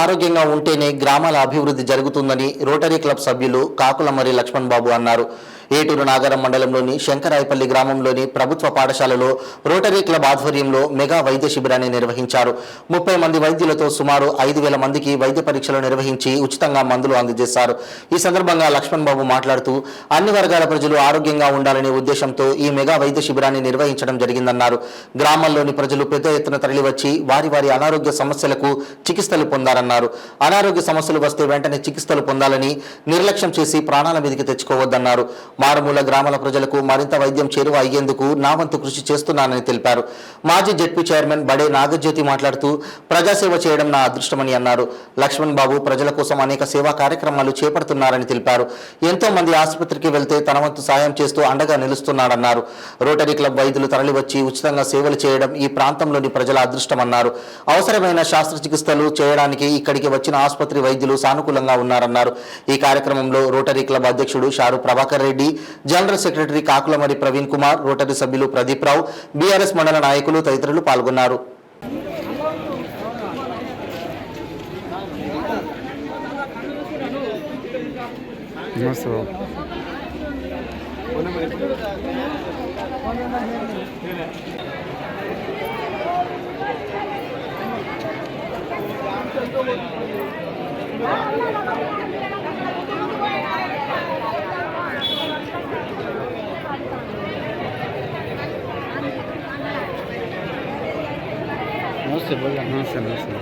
ఆరోగ్యంగా ఉంటేనే గ్రామాల అభివృద్ధి జరుగుతుందని రోటరీ క్లబ్ సభ్యులు కాకులమరి లక్ష్మణ్ బాబు అన్నారు. ఏటూరు నాగరం మండలంలోని శంకరాయపల్లి గ్రామంలోని ప్రభుత్వ పాఠశాలలో రోటరీ క్లబ్ ఆధ్వర్యంలో మెగా వైద్య శిబిరాన్ని నిర్వహించారు. 30 మంది వైద్యులతో సుమారు 5,000 మందికి వైద్య పరీక్షలు నిర్వహించి ఉచితంగా మందులు అందజేశారు. ఈ సందర్భంగా లక్ష్మణ్ బాబు మాట్లాడుతూ అన్ని వర్గాల ప్రజలు ఆరోగ్యంగా ఉండాలనే ఉద్దేశంతో ఈ మెగా వైద్య శిబిరాన్ని నిర్వహించడం జరిగిందన్నారు. గ్రామాల్లోని ప్రజలు పెద్ద ఎత్తున తరలివచ్చి వారి వారి అనారోగ్య సమస్యలకు చికిత్సలు పొందారన్నారు. అనారోగ్య సమస్యలు వస్తే వెంటనే చికిత్సలు పొందాలని, నిర్లక్ష్యం చేసి ప్రాణాల మీదకి తెచ్చుకోవద్దన్నారు. మారుమూల గ్రామాల ప్రజలకు మరింత వైద్యం చేరువ అయ్యేందుకు నా వంతు కృషి చేస్తున్నానని తెలిపారు. మాజీ జెడ్పీ చైర్మన్ బడే నాగజ్యోతి మాట్లాడుతూ ప్రజాసేవ చేయడం నా అదృష్టమని అన్నారు. లక్ష్మణ్ బాబు ప్రజల కోసం అనేక సేవా కార్యక్రమాలు చేపడుతున్నారని తెలిపారు. ఎంతో మంది ఆసుపత్రికి వెళ్తే తన వంతు సాయం చేస్తూ అండగా నిలుస్తున్నాడన్నారు. రోటరీ క్లబ్ వైద్యులు తరలివచ్చి ఉచితంగా సేవలు చేయడం ఈ ప్రాంతంలోని ప్రజల అదృష్టమన్నారు. అవసరమైన శస్త్రచికిత్సలు చేయడానికి ఇక్కడికి వచ్చిన ఆసుపత్రి వైద్యులు సానుకూలంగా ఉన్నారన్నారు. ఈ కార్యక్రమంలో రోటరీ క్లబ్ అధ్యక్షుడు Sharu Prabhakar Reddy, general secretary Kakulamari Praveen Kumar, Rotary సభ్యులు ప్రదీప్ రావు, బీఆర్ఎస్ మండల నాయకులు తదితరులు పాల్గొన్నారు. नमस्ते बोल नमस्ते नमस्ते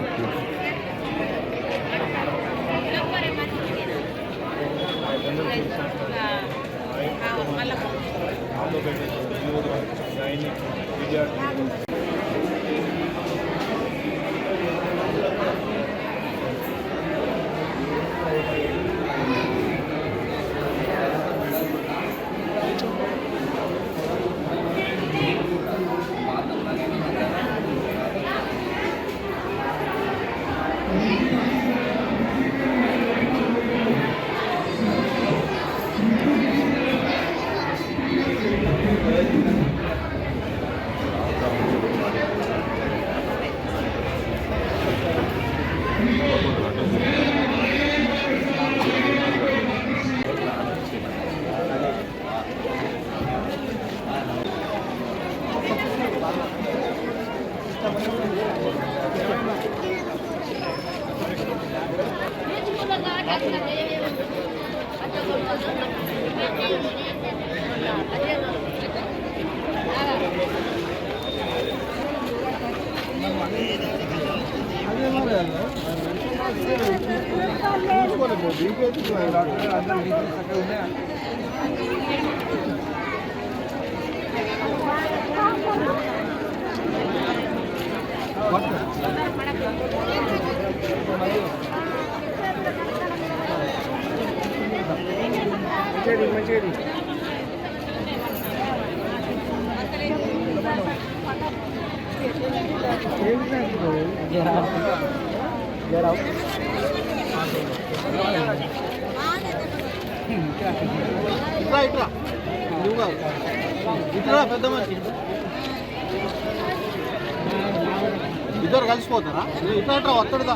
ఇద్దరు కలిసిపోతారా? ఇట్లా ఒక్కడిదా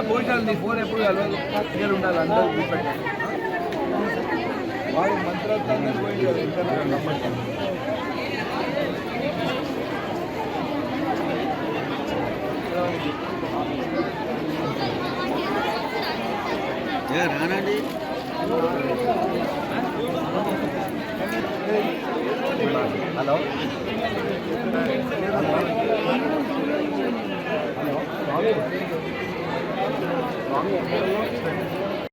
భోజనాలు ఫోన్ ఎప్పుడు కలవదు ఉండాలి. అందరూ వాడు మంత్రాలు పోయి రానండి. హలో హలో స్వామి